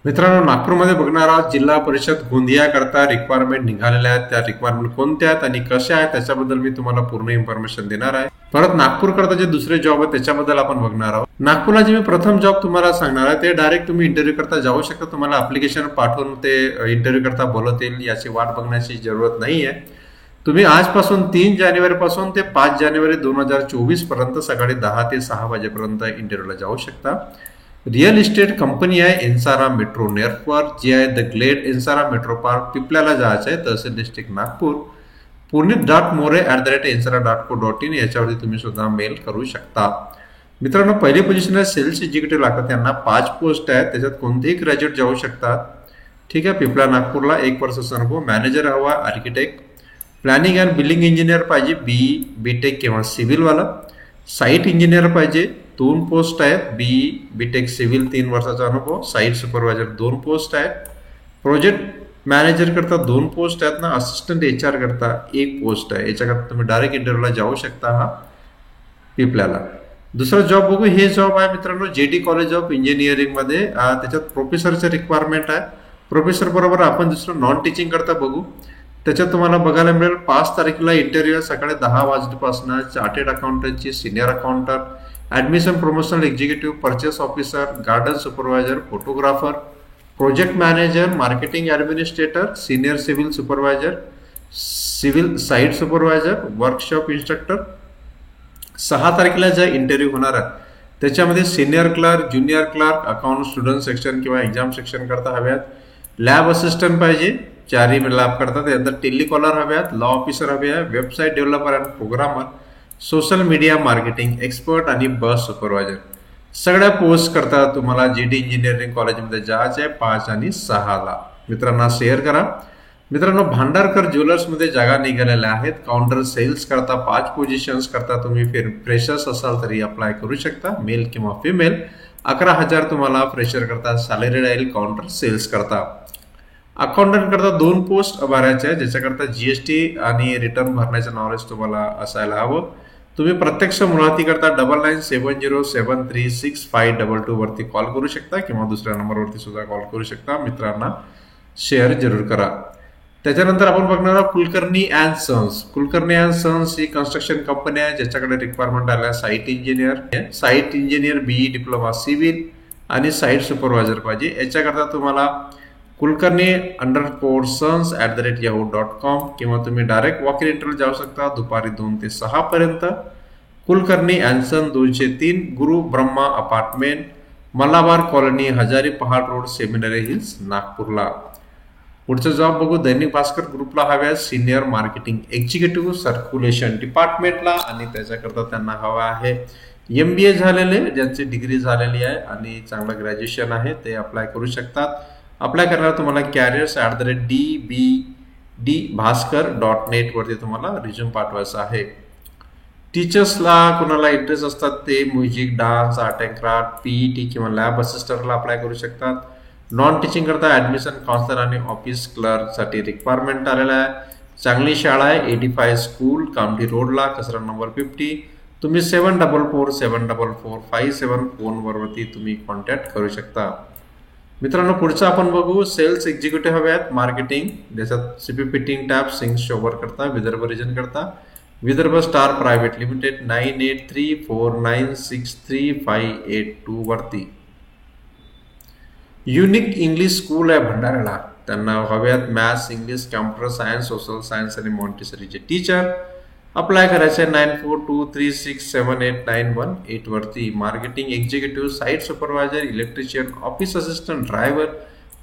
मित्रांनो, नागपूरमध्ये बघणार आहोत जिल्हा परिषद गोंदिया करता रिक्वायरमेंट निघालेल्या आहेत. त्या रिक्वायरमेंट कोणत्या आहेत आणि कशा आहेत त्याच्याबद्दल मी तुम्हाला पूर्ण इन्फॉर्मेशन देणार आहे. परत नागपूर करता जे दुसरे जॉब आहेत त्याच्याबद्दल आपण बघणार आहोत. नागपूरला जे मी प्रथम जॉब तुम्हाला सांगणार आहे ते डायरेक्ट तुम्ही इंटरव्ह्यू करता जाऊ शकता. तुम्हाला अप्लिकेशन पाठवून ते इंटरव्ह्यू करता बोलवतील याची वाट बघण्याची जरूरत नाही आहे. तुम्ही आजपासून 3 जानेवारी पासून ते 5 जानेवारी 2024 पर्यंत सकाळी 10 ते 6 वाजेपर्यंत इंटरव्ह्यूला जाऊ शकता. रिअल इस्टेट कंपनी आहे एन्सारा मेट्रो नेटवर्क जी आहे द ग्लेड एन्सारा मेट्रो पार्क पिपल्याला जायचं आहे, तहसील डिस्ट्रिक्ट नागपूर. punit.more@ensara.co.in याच्यावरती तुम्ही सुद्धा मेल करू शकता. मित्रांनो, पहिली पोझिशन आहे सेल्स एक्झिक्युटिव्ह लागतात, त्यांना 5 पोस्ट आहेत. त्याच्यात कोणतेही ग्रॅज्युएट जाऊ शकतात. ठीक आहे. पिपला नागपूरला 1 वर्षाचा अनुभव. मॅनेजर हवा architect. Planning and building engineer पाहिजे, बीटेक किंवा सिव्हिलवाला. साईट इंजिनियर पाहिजे, 2 पोस्ट आहेत. बीटेक सिव्हिल 3 वर्षाचा अनुभव. साईट सुपरवायझर 2 पोस्ट आहेत. प्रोजेक्ट मॅनेजर करता 2 पोस्ट आहेत ना. असिस्टंट HR करता 1 पोस्ट आहे. याच्याकरता तुम्ही डायरेक्ट इंटरव्ह्यूला जाऊ शकता हा पिपल्याला. दुसरा जॉब बघू. हे जॉब आहे मित्रांनो JD कॉलेज ऑफ इंजिनिअरिंग मध्ये. त्याच्यात प्रोफेसरचे रिक्वायरमेंट आहे. प्रोफेसर बरोबर आपण दुसरं नॉन टीचिंग करता बघू. त्याच्यात तुम्हाला बघायला मिळेल 5 तारखेला इंटरव्ह्यू सकाळी 10 वाजल्यापासून. चार्टेड अकाउंटंटची, senior accountant, admission promotional executive, purchase officer, garden supervisor, photographer, project manager, marketing administrator, senior civil supervisor, civil site supervisor, workshop instructor. 6 तारखेला ज्या इंटरव्ह्यू होणार आहे त्याच्यामध्ये senior clerk, junior clerk, account student section किंवा exam section करता हव्यात. Lab assistant पाहिजे, 4 lab करतात. त्यानंतर टेलिकॉलर हव्यात, लॉ ऑफिसर हवे आहे, website developer and programmer, social media marketing expert आणि बस सुपरवायझर. सगळ्या पोस्ट करता तुम्हाला JD इंजिनिअरिंग कॉलेजमध्ये जायचं आहे 5 आणि 6ला. मित्रांना शेअर करा. मित्रांनो, भांडारकर ज्वेलर्समध्ये जागा निघालेल्या आहेत. काउंटर सेल्स करता 5 पोझिशन्स करता. तुम्ही फ्रेशर्स असाल तरी अप्लाय करू शकता, मेल किंवा फिमेल. 11,000 तुम्हाला फ्रेशर करता सॅलरी राहील. काउंटर सेल्स करता. अकाउंटंट करता 2 पोस्ट भरायचे आहे, ज्याच्याकरता GST आणि रिटर्न भरण्याचं नॉलेज तुम्हाला असायला हवं. तुम्ही प्रत्यक्ष मुलाखती करता 9970736522 वरती कॉल करू शकता किंवा दुसऱ्या नंबरवरती सुद्धा कॉल करू शकता. मित्रांना शेअर जरूर करा. त्याच्यानंतर आपण बघणार आहोत Kulkarni and sons. Kulkarni and sons ही कन्स्ट्रक्शन कंपनी आहे ज्याच्याकडे रिक्वायरमेंट आल्या site engineer BE diploma civil आणि साईट सुपरवायझर पाहिजे. याच्याकरता तुम्हाला kulkarni_sons@yahoo.com किंवा तुम्ही डायरेक्ट वॉक इन इंटरव्ह्यू जाऊ शकता दुपारी 2 ते 6 पर्यंत. Kulkarni and sun 203 Guru Brahma apartment, Malabar colony, हजारी पहाड रोड, सेमिनरी हिल्स, नागपूरला. पुढचा जॉब बघू. दैनिक भास्कर ग्रुपला हव्या सिनियर मार्केटिंग एक्झिक्युटिव्ह सर्क्युलेशन डिपार्टमेंटला आणि त्याच्याकरता त्यांना हवा आहे MBA झालेले, ज्यांची डिग्री झालेली आहे आणि चांगलं ग्रॅज्युएशन आहे ते अप्लाय करू शकतात. अप्लाय करणार तुम्हाला careers@dbdbhaskar.net वरती तुम्हाला रिझ्यूम पाठवायचा आहे. टीचर्सला कोणाला इंटरेस्ट असतात ते music, dance, art and craft, PET किंवा लॅब असिस्टंटला अप्लाय करू शकतात. नॉन टीचिंग करता ॲडमिशन काउन्सिलर आणि ऑफिस क्लर्कसाठी रिक्वायरमेंट आलेला आहे. चांगली शाळा आहे 85 स्कूल, काउंटी रोडला, कसरा नंबर 50. तुम्ही 74474457 फोनवरती तुम्ही कॉन्टॅक्ट करू शकता. मित्रांनो, पुढचं आपण बघू. सेल्स एक्झिक्युटिव्ह हव्यात मार्केटिंग, ज्याच्यात CP फिटिंग टॅप सिंग शोवर करता, विदर्भ रिजन करता, विदर्भ स्टार प्रायव्हेट लिमिटेड 9834963582 वरती. युनिक इंग्लिश स्कूल आहे भंडाऱ्याला, त्यांना हव्यात maths, English, computer science, social science आणि मॉन्टेसरीचे टीचर. अप्लाय करायचे 9423678918 वरती. Marketing executive, site supervisor, electrician, office assistant, driver,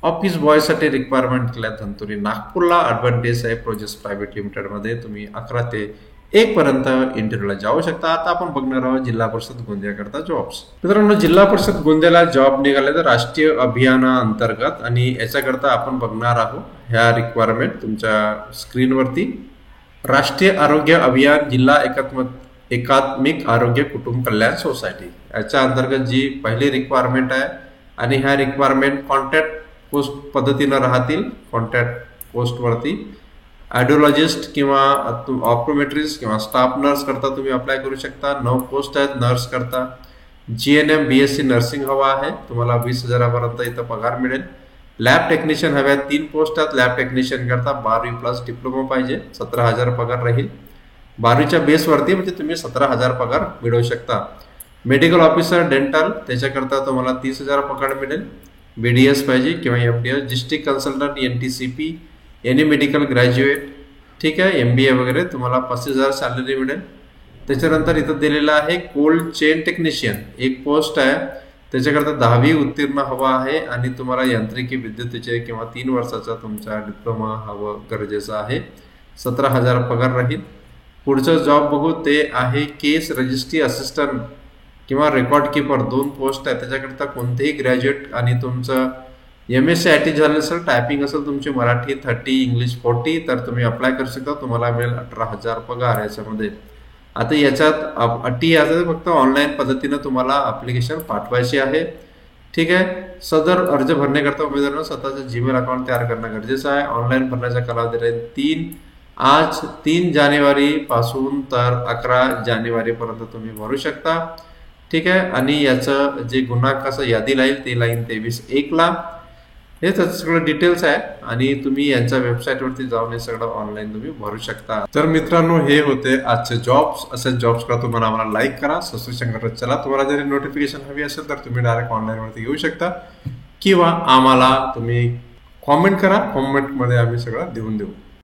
office बॉयसाठी रिक्वायरमेंट केल्या धंतुरी, नागपूरला. ॲडव्हान्टेज आहे प्रोजेक्ट प्रायव्हेट लिमिटेडमध्ये. तुम्ही 11 ते 1 पर्यंत इंटरव्ह्यूला जाऊ शकता. आता आपण बघणार आहोत जिल्हा परिषद गोंदिया करता जॉब्स. मित्रांनो, जिल्हा परिषद गोंदियाला जॉब निघाले तर राष्ट्रीय अभियानाअंतर्गत, आणि याच्याकरता आपण बघणार आहोत ह्या रिक्वायरमेंट तुमच्या स्क्रीनवरती. राष्ट्रीय आरोग्य अभियान जिल्हा एकात्मिक आरोग्य कुटुंब कल्याण सोसायटी याच्या अंतर्गत जी पहिली रिक्वायरमेंट आहे आणि ह्या रिक्वायरमेंट कॉन्ट्रॅक्ट पोस्ट पद्धतीनं राहतील. कॉन्ट्रॅक्ट पोस्टवरती ॲडिओलॉजिस्ट किंवा ऑप्टोमेट्रिस्ट किंवा स्टाफ नर्स करता तुम्ही अप्लाय करू शकता. 9 पोस्ट आहेत नर्स करता. GNM BSc नर्सिंग हवा आहे तुम्हाला. 20,000 पर्यंत इथं पगार मिळेल. लॅब टेक्निशियन हव्यात 3 पोस्ट आहेत. लॅब टेक्निशियन करता 12वी प्लस डिप्लोमा पाहिजे, 17,000 पगार राहील. 12वीच्या बेसवरती म्हणजे तुम्ही 17,000 पगार मिळवू शकता. मेडिकल ऑफिसर डेंटल त्याच्याकरता तुम्हाला 30,000 पगार मिळेल. BDS पाहिजे किंवा FDS. District consultant NTCP, any medical graduate, ठीक आहे, MBA वगैरे तुम्हाला 35,000 सॅलरी मिळेल. त्याच्यानंतर इथं दिलेलं आहे कोल्ड चेन टेक्निशियन एक पोस्ट आहे. त्याच्याकरता 10वी उत्तीर्ण हवा आहे आणि तुम्हाला यांत्रिकी विद्युतीचे किंवा 3 वर्षाचा तुमचा डिप्लोमा हवं गरजेचं आहे. 17,000 पगार राहील. पुढचं जॉब बघू ते आहे केस रजिस्ट्री असिस्टंट किंवा रेकॉर्ड कीपर 2 पोस्ट आहे. त्याच्याकरता कोणतेही ग्रॅज्युएट आणि तुमचं MSc IT झालं असेल, टायपिंग असेल तुमची मराठी 30, इंग्लिश 40 तर तुम्ही अप्लाय करू शकता. तुम्हाला मिळेल 18,000 पगार याच्यामध्ये. आता याच्यात अटी आहे फक्त ऑनलाईन पद्धतीनं तुम्हाला ॲप्लिकेशन पाठवायची आहे, ठीक आहे. सदर अर्ज भरण्याकरता उमेदवारांना स्वतःचं जीमेल अकाउंट तयार करणं गरजेचं आहे. ऑनलाईन भरण्याचा कालावधी राहील आज 3 जानेवारी पासून तर 11 जानेवारीपर्यंत तुम्ही भरू शकता, ठीक आहे. आणि याचं जे गुणांकाचं यादी राहील ते लाईन 23/1 हे सगळं डिटेल्स आहे आणि तुम्ही यांच्या वेबसाईटवरती जाऊन हे सगळं ऑनलाईन तुम्ही भरू शकता. तर मित्रांनो हे होते आजचे जॉब्स. असे जॉब्स करा तुम्हाला आम्हाला लाईक करा, सबस्क्रिप्शन करत चला. तुम्हाला जरी नोटिफिकेशन हवी असेल तर तुम्ही डायरेक्ट ऑनलाईनवरती घेऊ शकता किंवा आम्हाला तुम्ही कॉमेंट करा, कॉमेंटमध्ये आम्ही सगळं देऊन देऊ.